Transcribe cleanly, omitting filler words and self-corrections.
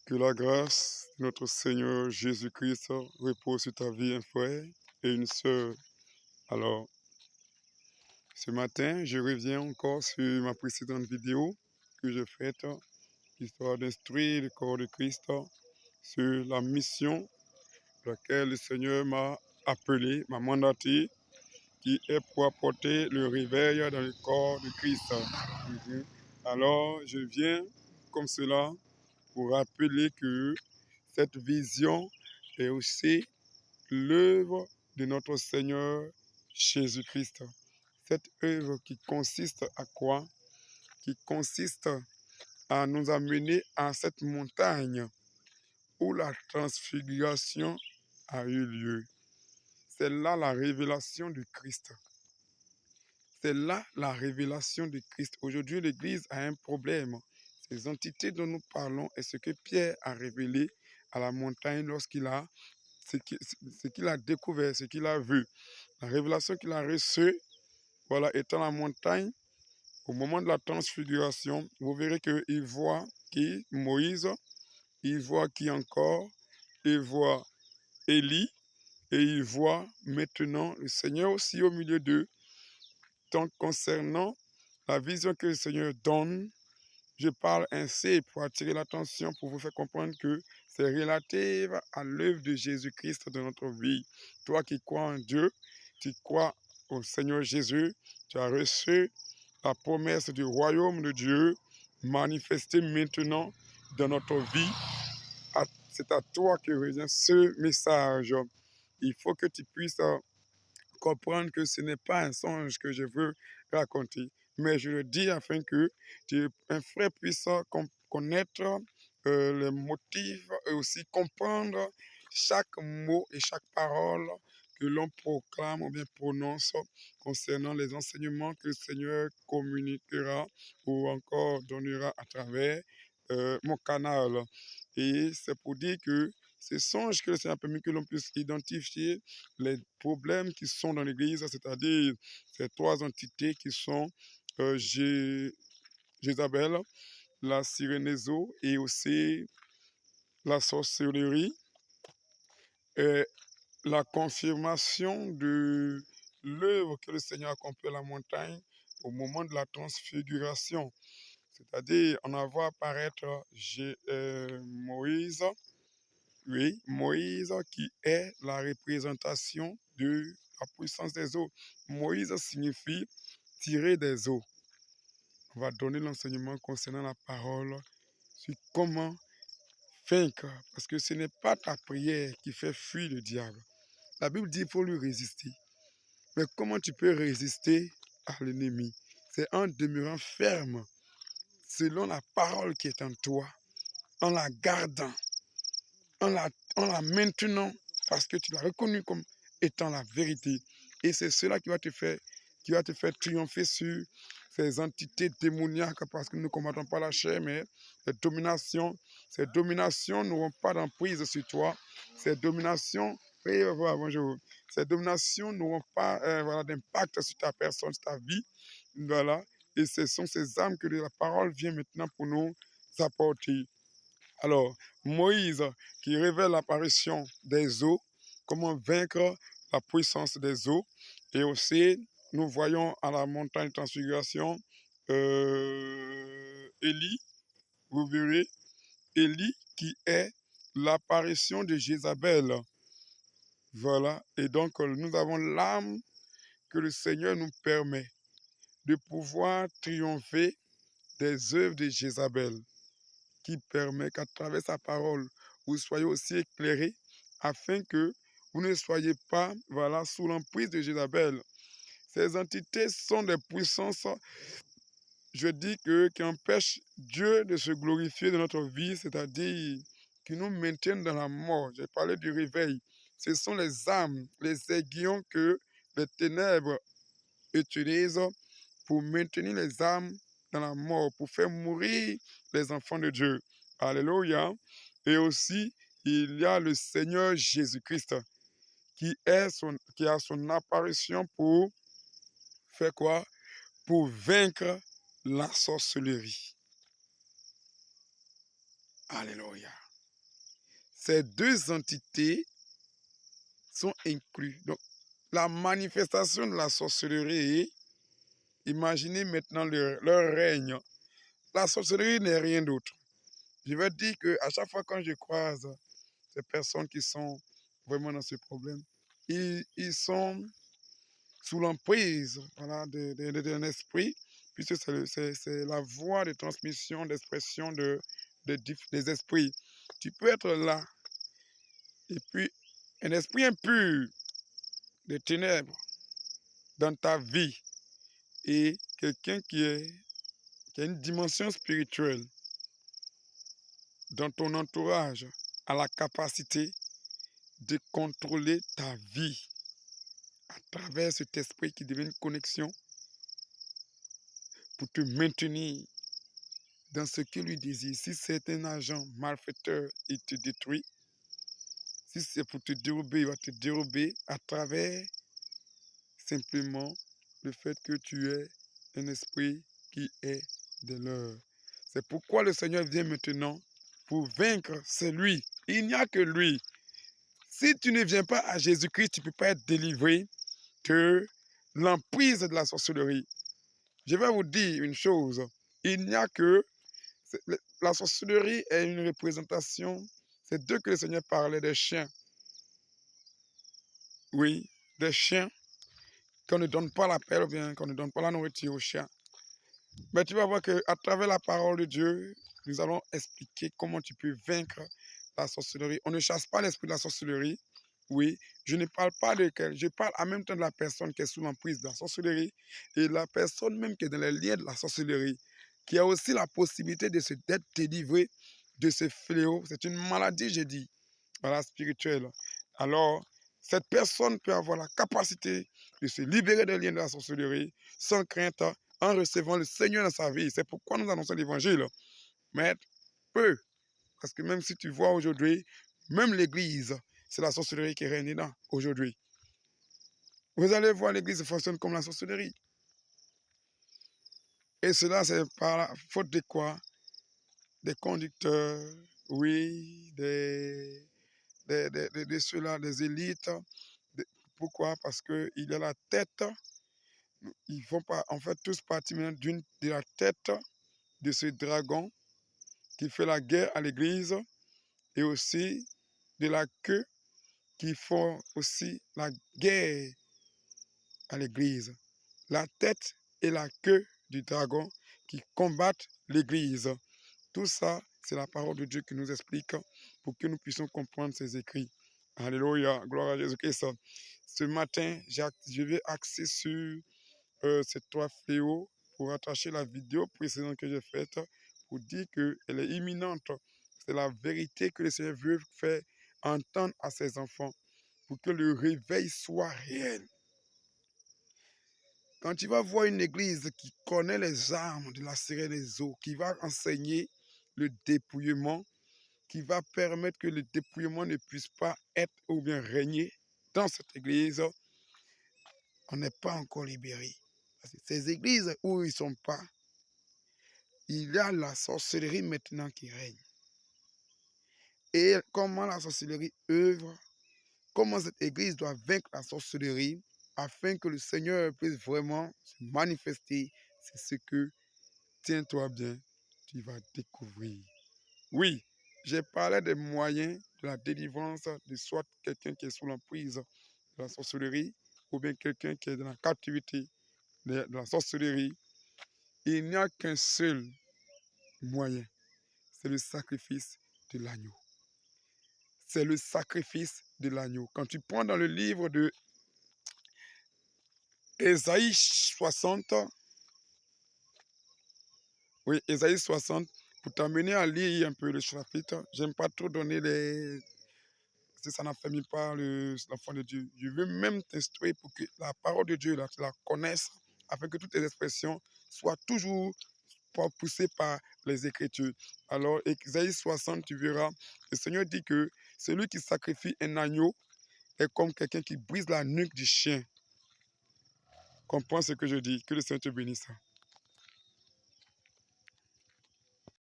Que la grâce de notre Seigneur Jésus-Christ repose sur ta vie, un frère et une sœur. Alors, ce matin, je reviens encore sur ma précédente vidéo que j'ai faite, histoire d'instruire le corps de Christ sur la mission pour laquelle le Seigneur m'a appelé, m'a mandaté, qui est pour apporter le réveil dans le corps de Christ. Alors, je viens comme cela pour rappeler que cette vision est aussi l'œuvre de notre Seigneur Jésus-Christ. Cette œuvre qui consiste à quoi? Qui consiste à nous amener à cette montagne où la transfiguration a eu lieu. C'est là la révélation du Christ. C'est là la révélation du Christ. Aujourd'hui, l'Église a un problème. Ces entités dont nous parlons est ce que Pierre a révélé à la montagne lorsqu'il a ce qu'il a découvert, ce qu'il a vu. La révélation qu'il a reçue, voilà, étant la montagne, au moment de la transfiguration, vous verrez qu'il voit qui? Moïse, il voit qui encore? Il voit Élie, et il voit maintenant le Seigneur aussi au milieu d'eux. Donc, concernant la vision que le Seigneur donne, je parle ainsi pour attirer l'attention, pour vous faire comprendre que c'est relatif à l'œuvre de Jésus-Christ dans notre vie. Toi qui crois en Dieu, tu crois au Seigneur Jésus, tu as reçu la promesse du royaume de Dieu manifestée maintenant dans notre vie. C'est à toi que revient ce message. Il faut que tu puisses comprendre que ce n'est pas un songe que je veux raconter, mais je le dis afin que un frère puisse connaître les motifs et aussi comprendre chaque mot et chaque parole que l'on proclame ou bien prononce concernant les enseignements que le Seigneur communiquera ou encore donnera à travers mon canal. Et c'est pour dire que ces songes que le Seigneur a permis que l'on puisse identifier les problèmes qui sont dans l'Église, c'est-à-dire ces trois entités qui sont Jézabel, la Sirénéso et aussi la sorcellerie, et la confirmation de l'œuvre que le Seigneur a accomplie à la montagne au moment de la transfiguration. C'est-à-dire, on a vu apparaître Moïse, oui, Moïse qui est la représentation de la puissance des eaux. Moïse signifie tirer des eaux. On va donner l'enseignement concernant la parole sur comment vaincre, parce que ce n'est pas ta prière qui fait fuir le diable. La Bible dit qu'il faut lui résister. Mais comment tu peux résister à l'ennemi? C'est en demeurant ferme selon la parole qui est en toi, en la gardant, en la maintenant, parce que tu l'as reconnu comme étant la vérité. Et c'est cela qui va te faire triompher sur ces entités démoniaques, parce que nous ne combattons pas la chair, mais les dominations. Ces dominations n'auront pas d'emprise sur toi. Ces dominations, oui, voilà, bonjour. Ces dominations n'auront pas voilà, d'impact sur ta personne, sur ta vie. Voilà. Et ce sont ces âmes que la parole vient maintenant pour nous apporter. Alors, Moïse qui révèle l'apparition des eaux, comment vaincre la puissance des eaux. Et aussi, nous voyons à la montagne de transfiguration Élie, vous verrez, Élie qui est l'apparition de Jézabel. Voilà, et donc nous avons l'âme que le Seigneur nous permet de pouvoir triompher des œuvres de Jézabel, qui permet qu'à travers sa parole, vous soyez aussi éclairés, afin que vous ne soyez pas voilà, sous l'emprise de Jézabel. Ces entités sont des puissances, je dis qui empêchent Dieu de se glorifier dans notre vie, c'est-à-dire qui nous maintiennent dans la mort. J'ai parlé du réveil. Ce sont les âmes, les aiguillons que les ténèbres utilisent pour maintenir les âmes dans la mort, pour faire mourir les enfants de Dieu. Alléluia. Et aussi, il y a le Seigneur Jésus-Christ qui a son apparition pour faire quoi? Pour vaincre la sorcellerie. Alléluia. ces deux entités sont inclus. Donc, la manifestation de la sorcellerie, imaginez maintenant leur règne. La sorcellerie n'est rien d'autre. Je veux dire qu'à chaque fois quand je croise ces personnes qui sont vraiment dans ce problème, ils sont sous l'emprise voilà, d'un esprit, puisque c'est la voie de transmission, d'expression des esprits. Tu peux être là, et puis un esprit impur des ténèbres dans ta vie, et quelqu'un qui a une dimension spirituelle dans ton entourage a la capacité de contrôler ta vie à travers cet esprit qui devient une connexion pour te maintenir dans ce qu'il lui désire. Si c'est un agent malfaiteur, il te détruit. Si c'est pour te dérober, il va te dérober à travers simplement le fait que tu es un esprit qui est de l'heure. C'est pourquoi le Seigneur vient maintenant pour vaincre, c'est lui. Il n'y a que lui. Si tu ne viens pas à Jésus-Christ, tu ne peux pas être délivré de l'emprise de la sorcellerie. Je vais vous dire une chose. Il n'y a que... La sorcellerie est une représentation. C'est d'eux que le Seigneur parlait, des chiens. Oui, des chiens qu'on ne donne pas la paix ou bien qu'on ne donne pas la nourriture aux chiens. Mais tu vas voir qu'à travers la parole de Dieu, nous allons expliquer comment tu peux vaincre la sorcellerie. On ne chasse pas l'esprit de la sorcellerie. Oui, je ne parle pas de quel. Je parle en même temps de la personne qui est sous l'emprise de la sorcellerie et la personne même qui est dans les liens de la sorcellerie, qui a aussi la possibilité d'être délivrée de ce fléau. C'est une maladie, j'ai dit, voilà, spirituelle. Alors, cette personne peut avoir la capacité de se libérer des liens de la sorcellerie sans crainte, en recevant le Seigneur dans sa vie. C'est pourquoi nous annonçons l'évangile. Mais peu. Parce que même si tu vois aujourd'hui, même l'église, c'est la sorcellerie qui règne dedans aujourd'hui. Vous allez voir, l'église fonctionne comme la sorcellerie. Et cela, c'est par la faute de quoi? Des conducteurs, oui, de ceux-là, des élites. Pourquoi? Parce qu'il y a la tête. Ils font pas, en fait, tous partie de la tête de ce dragon qui fait la guerre à l'église et aussi de la queue qui font aussi la guerre à l'église. La tête et la queue du dragon qui combattent l'église. Tout ça, c'est la parole de Dieu qui nous explique pour que nous puissions comprendre ses écrits. Alléluia, gloire à Jésus-Christ. Ce matin, je vais axer sur ces trois fléaux pour attacher la vidéo précédente que j'ai faite pour dire qu'elle est imminente. C'est la vérité que le Seigneur veut faire entendre à ses enfants pour que le réveil soit réel. Quand tu vas voir une église qui connaît les armes de la serrer des eaux, qui va enseigner le dépouillement, qui va permettre que le dépouillement ne puisse pas être ou bien régner dans cette église, on n'est pas encore libéré. Parce que ces églises où ils ne sont pas, il y a la sorcellerie maintenant qui règne. Et comment la sorcellerie œuvre, comment cette église doit vaincre la sorcellerie afin que le Seigneur puisse vraiment se manifester, c'est ce que, tiens-toi bien, tu vas découvrir. Oui, j'ai parlé des moyens de la délivrance de soit quelqu'un qui est sous l'emprise de la sorcellerie ou bien quelqu'un qui est dans la captivité de la sorcellerie. Il n'y a qu'un seul moyen, c'est le sacrifice de l'agneau. C'est le sacrifice de l'agneau. Quand tu prends dans le livre de Ésaïe 60, oui, Ésaïe 60, pour t'amener à lire un peu le chapitre, j'aime pas trop donner les... Si ça n'affermit pas l'enfant de Dieu. Je veux même t'instruire pour que la parole de Dieu, là, tu la connaisses, afin que toutes tes expressions soient toujours poussées par les Écritures. Alors, Ésaïe 60, tu verras, le Seigneur dit que celui qui sacrifie un agneau est comme quelqu'un qui brise la nuque du chien. Comprends ce que je dis. Que le Seigneur te bénisse.